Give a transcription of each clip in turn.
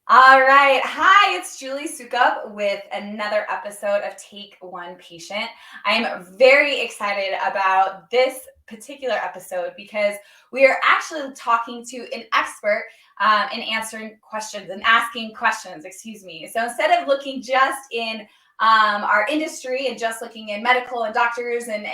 All right. Hi, it's Julie Soukup with another episode of Take One Patient. I'm very excited about this particular episode because we are actually talking to an expert in answering questions and asking questions, excuse me. So instead of looking just in our industry and just looking in medical and doctors and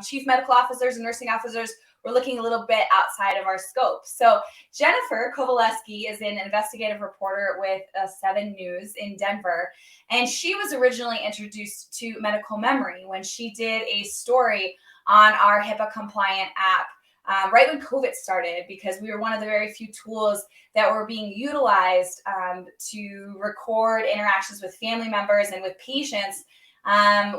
chief medical officers and nursing officers, we're looking a little bit outside of our scope. So Jennifer Kovaleski is an investigative reporter with 7 News in Denver, and she was originally introduced to medical memory when she did a story on our HIPAA compliant app right when COVID started, because we were one of the very few tools that were being utilized to record interactions with family members and with patients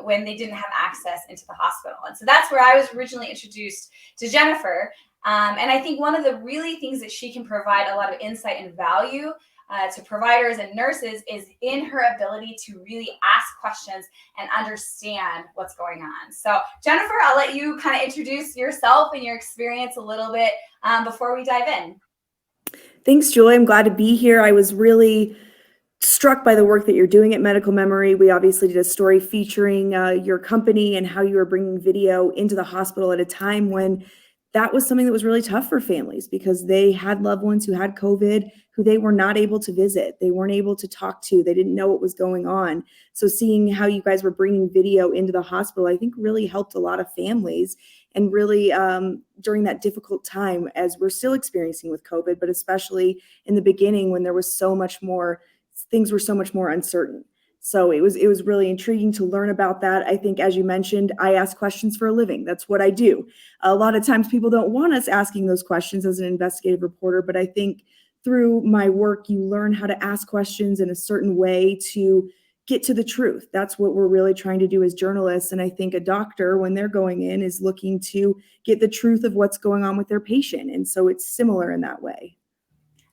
when they didn't have access into the hospital. And so that's where I was originally introduced to Jennifer. And I think one of the really things that she can provide a lot of insight and value to providers and nurses is in her ability to really ask questions and understand what's going on. So Jennifer, I'll let you kind of introduce yourself and your experience a little bit before we dive in. Thanks, Julie. I'm glad to be here. I was really struck by the work that you're doing at Medical Memory. We obviously did a story featuring your company and how you were bringing video into the hospital at a time when that was something that was really tough for families because they had loved ones who had COVID who they were not able to visit. They weren't able to talk to. They didn't know what was going on. So seeing how you guys were bringing video into the hospital, I think really helped a lot of families. And really during that difficult time, as we're still experiencing with COVID, but especially in the beginning when there was so much more, things were so much more uncertain. So it was really intriguing to learn about that. I think, as you mentioned, I ask questions for a living. That's what I do. A lot of times people don't want us asking those questions as an investigative reporter, but I think through my work, you learn how to ask questions in a certain way to get to the truth. That's what we're really trying to do as journalists. And I think a doctor, when they're going in, is looking to get the truth of what's going on with their patient. And so it's similar in that way.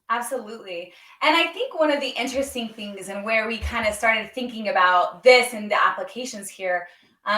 Absolutely. And I think one of the interesting things and where we kind of started thinking about this and the applications here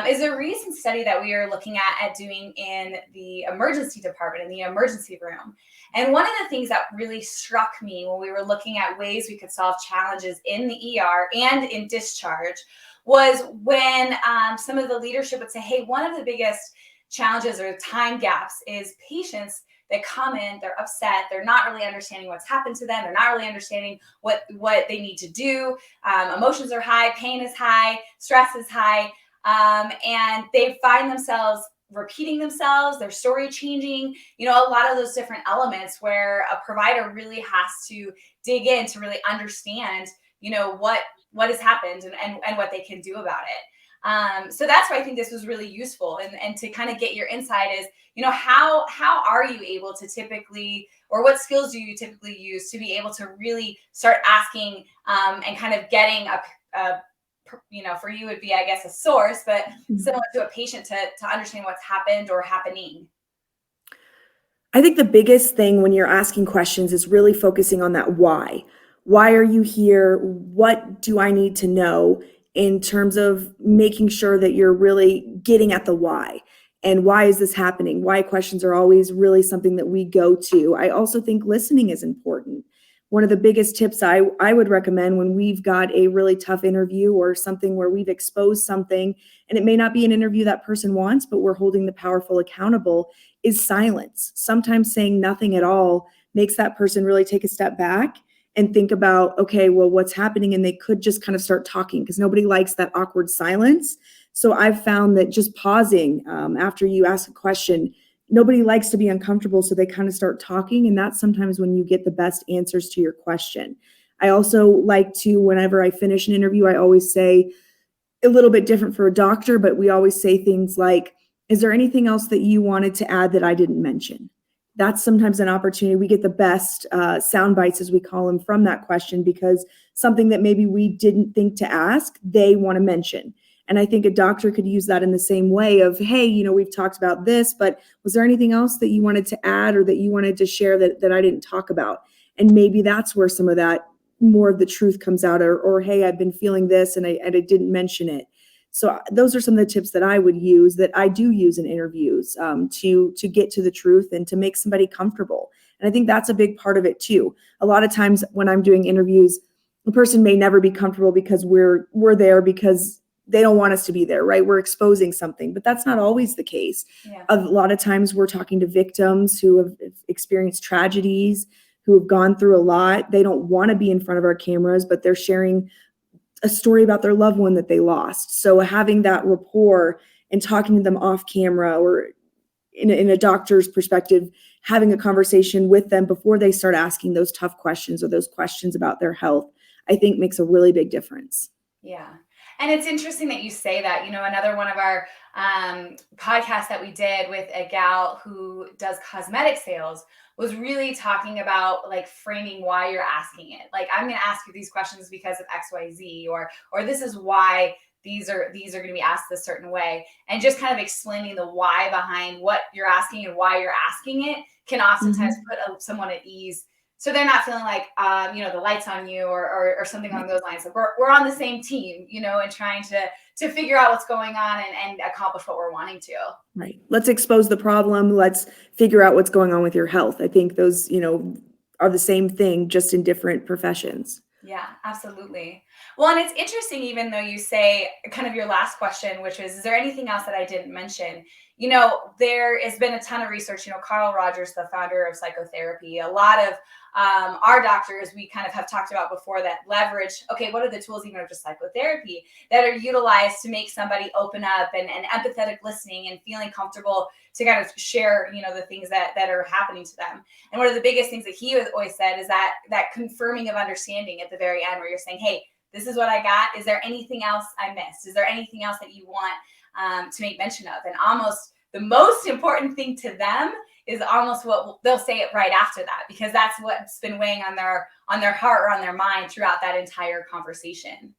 is a recent study that we are looking at doing in the emergency department, in the emergency room. And one of the things that really struck me when we were looking at ways we could solve challenges in the ER and in discharge was when some of the leadership would say, hey, one of the biggest challenges or time gaps is patients that come in, they're upset, they're not really understanding what's happened to them, they're not really understanding what they need to do. Emotions are high, pain is high, stress is high, and they find themselves repeating themselves, their story changing, a lot of those different elements where a provider really has to dig in to really understand, what has happened and what they can do about it. So that's why I think this was really useful, and to kind of get your insight is, how are you able to typically, or what skills do you typically use to be able to really start asking and kind of getting for you would be, I guess, a source, but similar to a patient to understand what's happened or happening? I think the biggest thing when you're asking questions is really focusing on that why. Why are you here? What do I need to know? In terms of making sure that you're really getting at the why. And why is this happening? Why questions are always really something that we go to. I also think listening is important. One of the biggest tips I would recommend when we've got a really tough interview or something where we've exposed something, and it may not be an interview that person wants, but we're holding the powerful accountable, is silence. Sometimes saying nothing at all makes that person really take a step back and think about, okay, well, what's happening? And they could just kind of start talking because nobody likes that awkward silence. So I've found that just pausing after you ask a question, nobody likes to be uncomfortable. So they kind of start talking. And that's sometimes when you get the best answers to your question. I also like to, whenever I finish an interview, I always say a little bit different for a doctor, but we always say things like, is there anything else that you wanted to add that I didn't mention? That's sometimes an opportunity. We get the best sound bites, as we call them, from that question because something that maybe we didn't think to ask, they want to mention. And I think a doctor could use that in the same way of, hey, we've talked about this, but was there anything else that you wanted to add or that you wanted to share that I didn't talk about? And maybe that's where some of that more of the truth comes out, or hey, I've been feeling this and I didn't mention it. So those are some of the tips that I would use, that I do use in interviews to get to the truth and to make somebody comfortable. And I think that's a big part of it too. A lot of times when I'm doing interviews, a person may never be comfortable because we're there because they don't want us to be there, right? We're exposing something, but that's not always the case. Yeah. A lot of times we're talking to victims who have experienced tragedies, who have gone through a lot. They don't want to be in front of our cameras, but they're sharing a story about their loved one that they lost. So having that rapport and talking to them off camera, or in a doctor's perspective, having a conversation with them before they start asking those tough questions or those questions about their health, I think makes a really big difference. Yeah. And it's interesting that you say that. Another one of our podcasts that we did with a gal who does cosmetic sales was really talking about like framing why you're asking it. Like, I'm going to ask you these questions because of XYZ, or this is why these are going to be asked a certain way, and just kind of explaining the why behind what you're asking and why you're asking it can oftentimes put someone at ease. So they're not feeling like, the light's on you or something along those lines. Like we're on the same team, and trying to figure out what's going on and accomplish what we're wanting to. Right. Let's expose the problem. Let's figure out what's going on with your health. I think those, are the same thing, just in different professions. Yeah, absolutely. Well, and it's interesting, even though you say kind of your last question, which is there anything else that I didn't mention? There has been a ton of research, Carl Rogers, the founder of psychotherapy, a lot of our doctors, we kind of have talked about before, that leverage, okay, what are the tools even of just psychotherapy that are utilized to make somebody open up and empathetic listening and feeling comfortable to kind of share, the things that are happening to them. And one of the biggest things that he always said is that confirming of understanding at the very end, where you're saying, hey, this is what I got. Is there anything else I missed? Is there anything else that you want to make mention of? And almost the most important thing to them is almost what they'll say it right after that, because that's what's been weighing on their heart or on their mind throughout that entire conversation.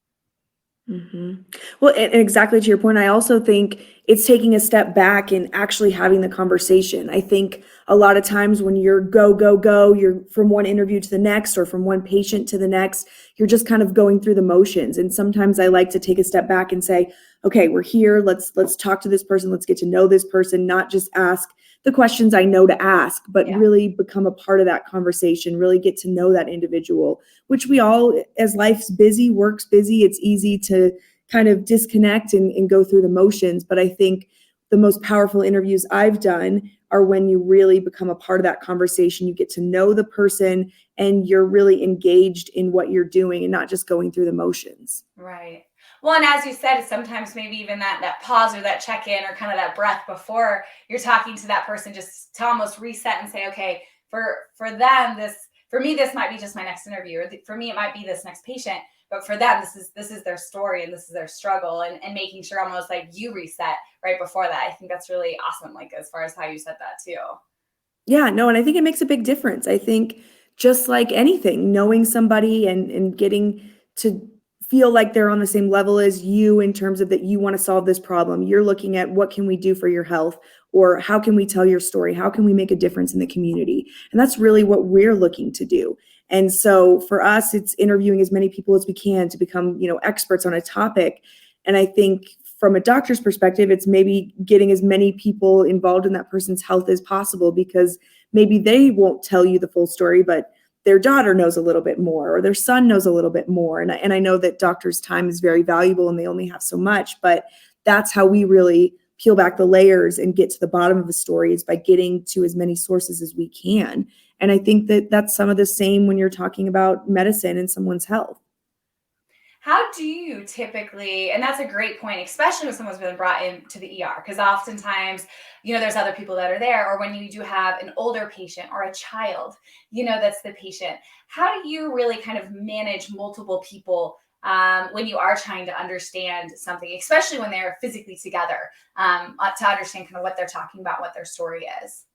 Mm-hmm. Well, and exactly to your point, I also think it's taking a step back and actually having the conversation. I think a lot of times when you're go, you're from one interview to the next or from one patient to the next, you're just kind of going through the motions. And sometimes I like to take a step back and say, okay, we're here. Let's talk to this person. Let's get to know this person, not just ask the questions I know to ask, but really become a part of that conversation, really get to know that individual, which we all, as life's busy, work's busy, it's easy to kind of disconnect and go through the motions. But I think the most powerful interviews I've done are when you really become a part of that conversation. You get to know the person and you're really engaged in what you're doing and not just going through the motions. Right. Well, and as you said, sometimes maybe even that pause or that check-in or kind of that breath before you're talking to that person, just to almost reset and say, okay, for them, for me, this might be just my next interview, or for me, it might be this next patient, but for them, this is their story and this is their struggle, and making sure almost like you reset right before that. I think that's really awesome, like as far as how you said that too. Yeah, no, and I think it makes a big difference. I think just like anything, knowing somebody and getting to feel like they're on the same level as you in terms of that you want to solve this problem. You're looking at what can we do for your health, or how can we tell your story? How can we make a difference in the community? And that's really what we're looking to do. And so for us, it's interviewing as many people as we can to become, experts on a topic. And I think from a doctor's perspective, it's maybe getting as many people involved in that person's health as possible, because maybe they won't tell you the full story, but their daughter knows a little bit more, or their son knows a little bit more. And I know that doctors' time is very valuable and they only have so much, but that's how we really peel back the layers and get to the bottom of the story, is by getting to as many sources as we can. And I think that that's some of the same when you're talking about medicine and someone's health. How do you typically, and that's a great point, especially when someone's been brought into the ER, because oftentimes, there's other people that are there, or when you do have an older patient or a child, that's the patient. How do you really kind of manage multiple people when you are trying to understand something, especially when they're physically together, to understand kind of what they're talking about, what their story is?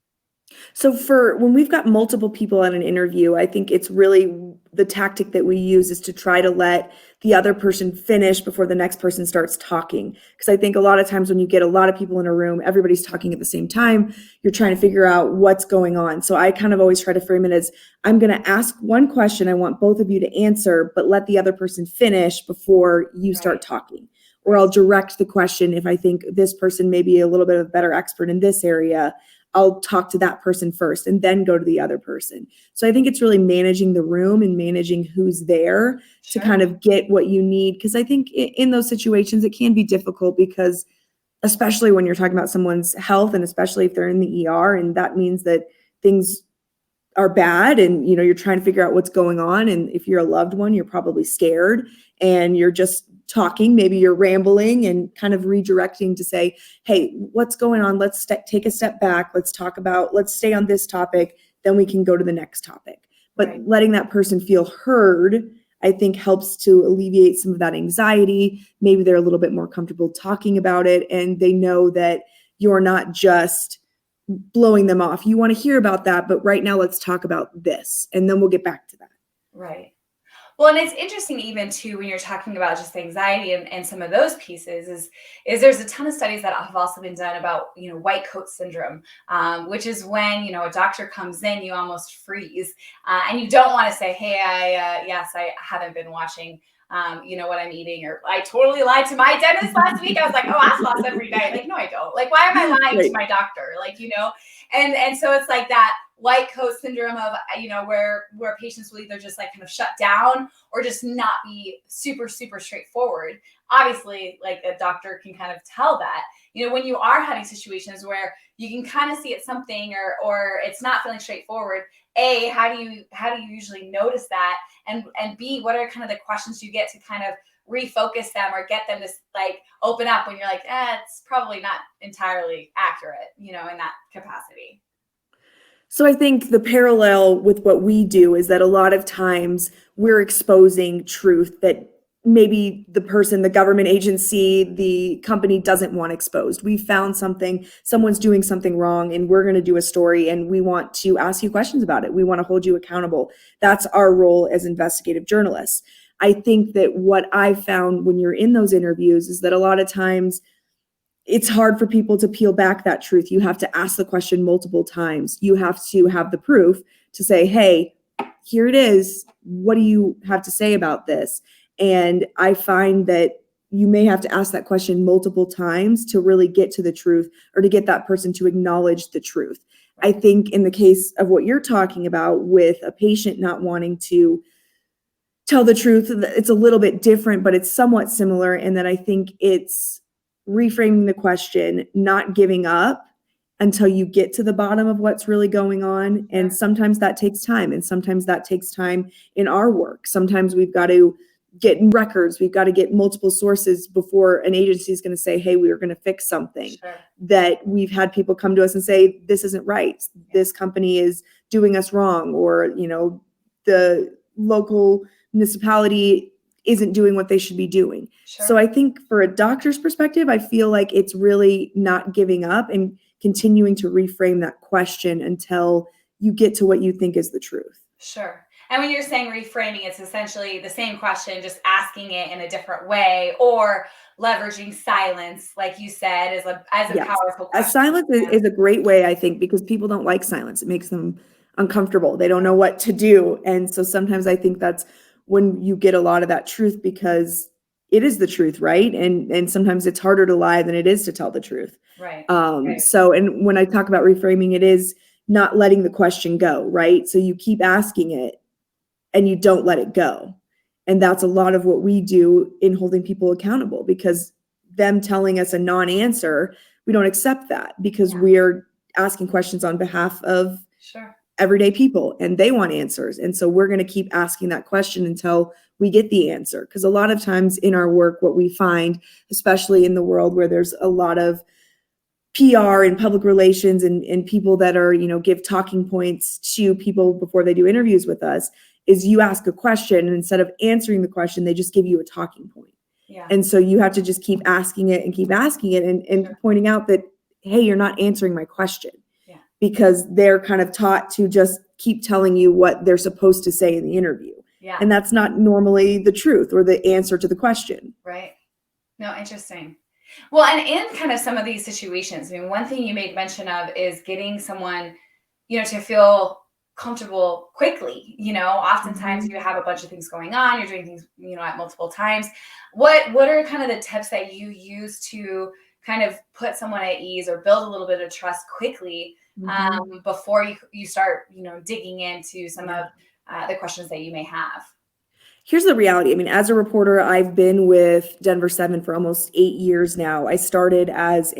So for when we've got multiple people at an interview, I think it's really the tactic that we use is to try to let the other person finish before the next person starts talking. Because I think a lot of times when you get a lot of people in a room, everybody's talking at the same time, you're trying to figure out what's going on. So I kind of always try to frame it as, I'm going to ask one question I want both of you to answer, but let the other person finish before you start talking. Or I'll direct the question if I think this person may be a little bit of a better expert in this area. I'll talk to that person first and then go to the other person. So I think it's really managing the room and managing who's there to kind of get what you need. Because I think in those situations, it can be difficult because especially when you're talking about someone's health and especially if they're in the ER, and that means that things are bad and you're trying to figure out what's going on. And if you're a loved one, you're probably scared and you're just talking, maybe you're rambling and kind of redirecting to say, hey, what's going on? Let's take a step back. Let's stay on this topic. Then we can go to the next topic. But letting that person feel heard, I think helps to alleviate some of that anxiety. Maybe they're a little bit more comfortable talking about it and they know that you're not just blowing them off. You want to hear about that, but right now let's talk about this and then we'll get back to that. Right. Well, and it's interesting even too, when you're talking about just anxiety and some of those pieces is there's a ton of studies that have also been done about, white coat syndrome, which is when, a doctor comes in, you almost freeze and you don't want to say, hey, I haven't been watching, what I'm eating, or I totally lied to my dentist last week. I was like, oh, I floss every night. Like, no, I don't. Like, why am I lying to my doctor? Like, and so it's like that white coat syndrome of, where patients will either just like kind of shut down or just not be super, super straightforward. Obviously, like a doctor can kind of tell that, when you are having situations where you can kind of see it's something or it's not feeling straightforward. A, how do you usually notice that? And B, what are kind of the questions you get to kind of refocus them or get them to like open up when you're like, it's probably not entirely accurate, in that capacity. So I think the parallel with what we do is that a lot of times we're exposing truth that maybe the government agency, the company doesn't want exposed. We found someone's doing something wrong, and we're going to do a story and we want to ask you questions about it. We want to hold you accountable. That's our role as investigative journalists. I think that what I've found when you're in those interviews is that a lot of times it's hard for people to peel back that truth. You have to ask the question multiple times. You have to have the proof to say, hey, here it is. What do you have to say about this? And I find that you may have to ask that question multiple times to really get to the truth or to get that person to acknowledge the truth. I think in the case of what you're talking about with a patient not wanting to tell the truth, it's a little bit different, but it's somewhat similar in that I think it's reframing the question, not giving up until you get to the bottom of what's really going on. And sometimes that takes time. And sometimes that takes time in our work. Sometimes we've got to get records. We've got to get multiple sources before an agency is going to say, hey, we are going to fix something. That we've had people come to us and say, this isn't right. This company is doing us wrong. Or, the local municipality isn't doing what they should be doing. So I think for a doctor's perspective, I feel like it's really not giving up and continuing to reframe that question until you get to what you think is the truth. Sure. And when you're saying reframing, it's essentially the same question, just asking it in a different way, or leveraging silence, like you said, as a powerful question. Silence is a great way, I think, because people don't like silence. It makes them uncomfortable. They don't know what to do. And so sometimes I think that's when you get a lot of that truth, because it is the truth, right? And sometimes it's harder to lie than it is to tell the truth. Right. So, and when I talk about reframing, it is not letting the question go, right? So you keep asking it and you don't let it go. And that's a lot of what we do in holding people accountable, because them telling us a non-answer, we don't accept that, because we're asking questions on behalf of everyday people and they want answers. And so we're going to keep asking that question until we get the answer. Because a lot of times in our work, what we find, especially in the world where there's a lot of PR and public relations and people that are, give talking points to people before they do interviews with us, is you ask a question and instead of answering the question, they just give you a talking point. And so you have to just keep asking it and pointing out that, hey, you're not answering my question. Because they're kind of taught to just keep telling you what they're supposed to say in the interview. And that's not normally the truth or the answer to the question. Right. No, interesting. Well, and in kind of some of these situations, I mean, one thing you made mention of is getting someone, to feel comfortable quickly. Oftentimes you have a bunch of things going on, you're doing things, at multiple times. What are kind of the tips that you use to kind of put someone at ease or build a little bit of trust quickly before you start, digging into some of the questions that you may have. Here's the reality. I mean, as a reporter, I've been with Denver 7 for almost 8 years now. I started as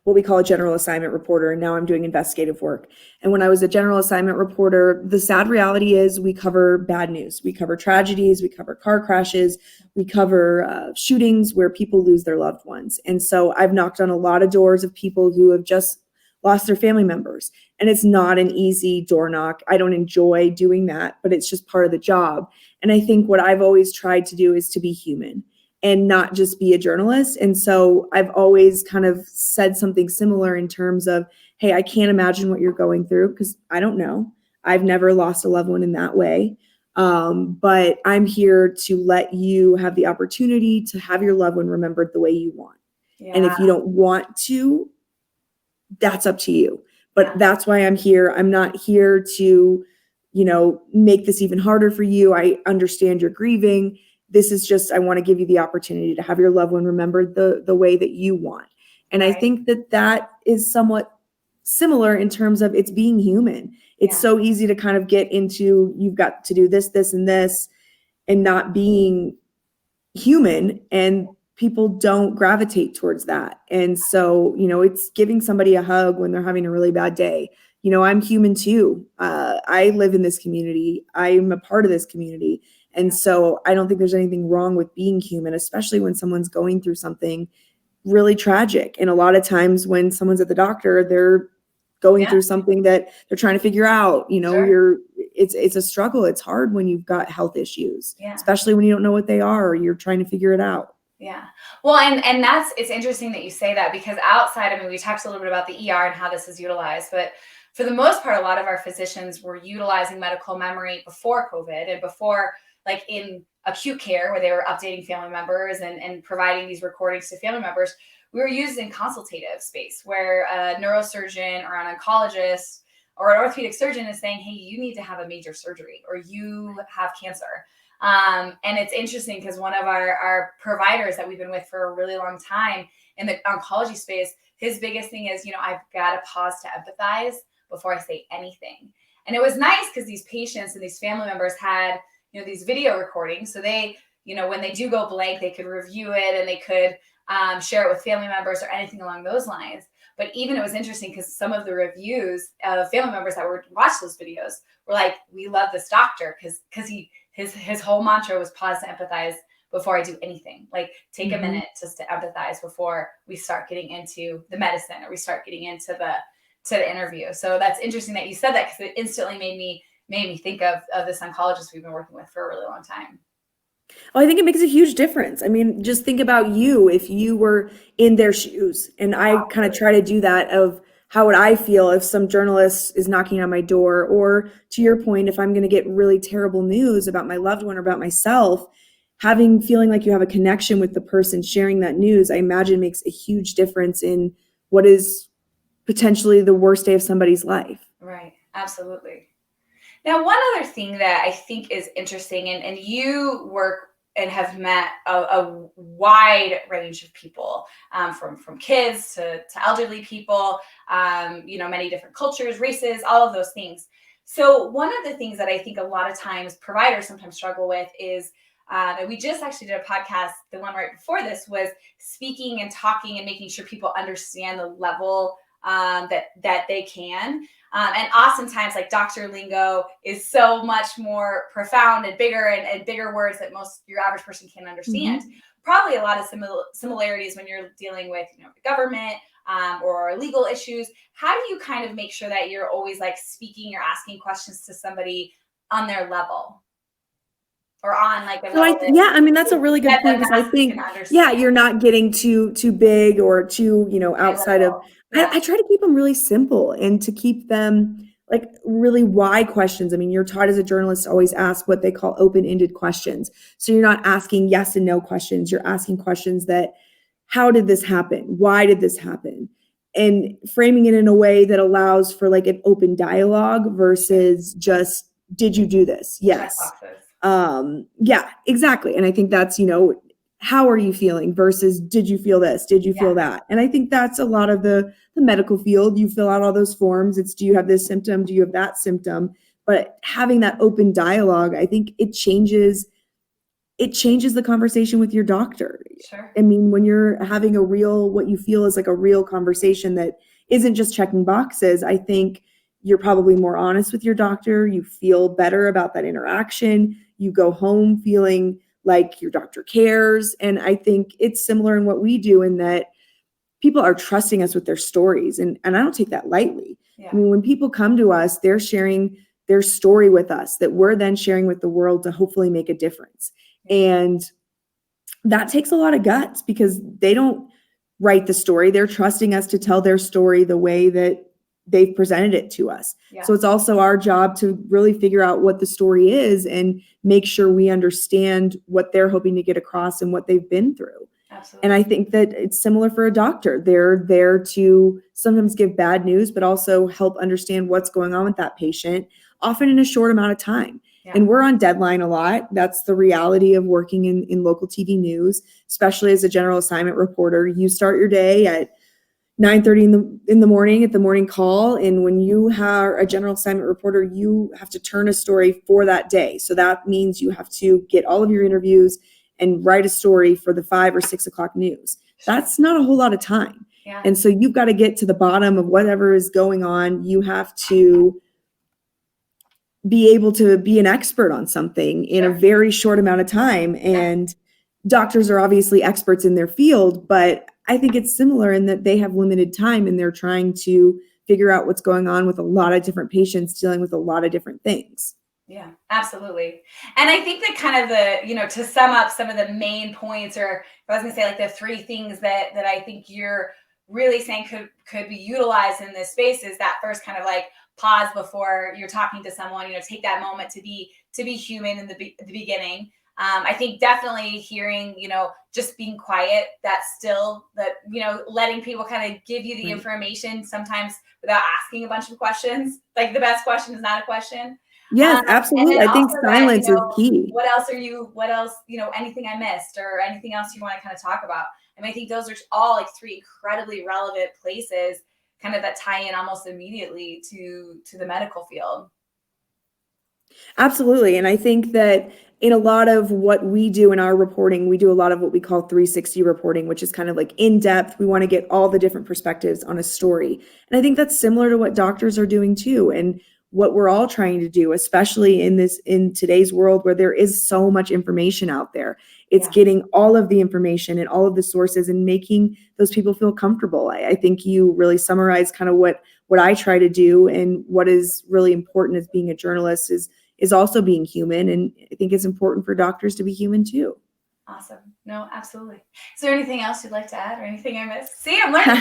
what we call a general assignment reporter, and now I'm doing investigative work. And when I was a general assignment reporter, the sad reality is we cover bad news. We cover tragedies, we cover car crashes, we cover shootings where people lose their loved ones. And so I've knocked on a lot of doors of people who have just lost their family members. And it's not an easy door knock. I don't enjoy doing that, but it's just part of the job. And I think what I've always tried to do is to be human and not just be a journalist. And so I've always kind of said something similar in terms of, hey, I can't imagine what you're going through because I don't know. I've never lost a loved one in that way. But I'm here to let you have the opportunity to have your loved one remembered the way you want. Yeah. And if you don't want to, that's up to you. But that's why I'm here. I'm not here to, make this even harder for you. I understand you're grieving. This is just, I want to give you the opportunity to have your loved one remembered the way that you want. And I think that is somewhat similar in terms of it's being human. It's so easy to kind of get into, you've got to do this, this, and this, and not being human. And people don't gravitate towards that. And so, it's giving somebody a hug when they're having a really bad day. I'm human too. I live in this community. I'm a part of this community. And so I don't think there's anything wrong with being human, especially when someone's going through something really tragic. And a lot of times when someone's at the doctor, they're going through something that they're trying to figure out, it's a struggle. It's hard when you've got health issues, especially when you don't know what they are, or you're trying to figure it out. Yeah. Well, and it's interesting that you say that, because outside, we talked a little bit about the ER and how this is utilized, but for the most part, a lot of our physicians were utilizing medical memory before COVID and before, like in acute care, where they were updating family members and providing these recordings to family members. We were used in consultative space where a neurosurgeon or an oncologist or an orthopedic surgeon is saying, hey, you need to have a major surgery or you have cancer. And it's interesting because one of our providers that we've been with for a really long time in the oncology space, his biggest thing is, I've got to pause to empathize before I say anything. And it was nice because these patients and these family members had, these video recordings. So they, when they do go blank, they could review it and they could share it with family members or anything along those lines. But even it was interesting because some of the reviews of family members that were watch those videos were like, we love this doctor because his whole mantra was pause to empathize before I do anything. Like take a minute just to empathize before we start getting into the medicine or we start getting into the interview. So that's interesting that you said that, because it instantly made me think of this oncologist we've been working with for a really long time. Well, I think it makes a huge difference. Just think about you if you were in their shoes. And I kind of try to do that of how would I feel if some journalist is knocking on my door, or to your point, if I'm going to get really terrible news about my loved one or about myself, feeling like you have a connection with the person sharing that news, I imagine makes a huge difference in what is potentially the worst day of somebody's life. Right. Absolutely. Now, one other thing that I think is interesting, and you work and have met a wide range of people, from kids to elderly people, many different cultures, races, all of those things. So one of the things that I think a lot of times providers sometimes struggle with is, and we just actually did a podcast, the one right before this was speaking and talking and making sure people understand the level that they can. And oftentimes, like, doctor lingo is so much more profound and bigger and bigger words that your average person can't understand. Probably a lot of similarities when you're dealing with the government or legal issues. How do you kind of make sure that you're always like speaking or asking questions to somebody on their level? Or on like that's a really good point, because I think you're not getting too big or too outside of. I try to keep them really simple and to keep them like really why questions. You're taught as a journalist to always ask what they call open-ended questions. So you're not asking yes and no questions. You're asking questions that, how did this happen? Why did this happen? And framing it in a way that allows for like an open dialogue versus just, did you do this? Yes. Yeah, exactly. And I think that's, how are you feeling versus did you feel this? Did you feel that? And I think that's a lot of the medical field. You fill out all those forms. It's, do you have this symptom? Do you have that symptom? But having that open dialogue, I think it changes the conversation with your doctor. Sure. I mean, when you're having a real, what you feel is like a real conversation that isn't just checking boxes, I think you're probably more honest with your doctor. You feel better about that interaction. You go home feeling like your doctor cares. And I think it's similar in what we do, in that people are trusting us with their stories. And I don't take that lightly. Yeah. I mean, when people come to us, they're sharing their story with us that we're then sharing with the world to hopefully make a difference. And that takes a lot of guts, because they don't write the story. They're trusting us to tell their story the way that they've presented it to us. Yeah. So it's also our job to really figure out what the story is and make sure we understand what they're hoping to get across and what they've been through. Absolutely. And I think that it's similar for a doctor. They're there to sometimes give bad news, but also help understand what's going on with that patient, often in a short amount of time. Yeah. And we're on deadline a lot. That's the reality of working in local TV news, especially as a general assignment reporter. You start your day at 9:30 in the morning at the morning call. And when you are a general assignment reporter, you have to turn a story for that day. So that means you have to get all of your interviews and write a story for the 5 or 6 o'clock news. That's not a whole lot of time. Yeah. And so you've got to get to the bottom of whatever is going on. You have to be able to be an expert on something in a very short amount of time. And doctors are obviously experts in their field, but I think it's similar in that they have limited time and they're trying to figure out what's going on with a lot of different patients dealing with a lot of different things. Yeah, absolutely. And I think that kind of the, to sum up some of the main points, or I was gonna say like the 3 things that I think you're really saying could be utilized in this space, is that first kind of like pause before you're talking to someone, take that moment to be human in the beginning. I think definitely hearing, just being quiet, letting people kind of give you the information sometimes without asking a bunch of questions. Like the best question is not a question. Yes, absolutely. I think silence is key. What else, anything I missed or anything else you want to kind of talk about? I mean, I think those are all like 3 incredibly relevant places kind of that tie in almost immediately to the medical field. Absolutely. And I think that in a lot of what we do in our reporting, we do a lot of what we call 360 reporting, which is kind of like in depth. We want to get all the different perspectives on a story. And I think that's similar to what doctors are doing too. And what we're all trying to do, especially in today's world where there is so much information out there. It's getting all of the information and all of the sources and making those people feel comfortable. I think you really summarize kind of what I try to do, and what is really important as being a journalist is also being human. And I think it's important for doctors to be human too. Awesome. No, absolutely. Is there anything else you'd like to add, or anything I missed? See, I'm learning.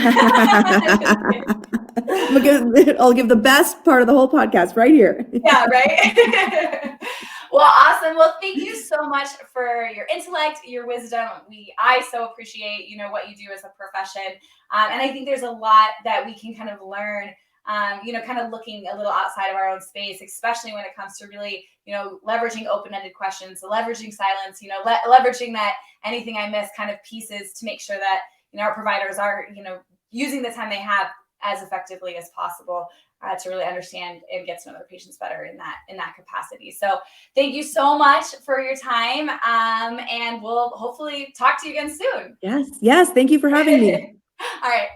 I'll give the best part of the whole podcast right here. Yeah, right. Well, awesome. Well, thank you so much for your intellect, your wisdom. I so appreciate, what you do as a profession. And I think there's a lot that we can kind of learn, kind of looking a little outside of our own space, especially when it comes to really, leveraging open-ended questions, leveraging silence, leveraging that anything I miss kind of pieces to make sure that, our providers are, using the time they have as effectively as possible to really understand and get to know their patients better in that capacity. So thank you so much for your time. And we'll hopefully talk to you again soon. Yes. Thank you for having me. All right.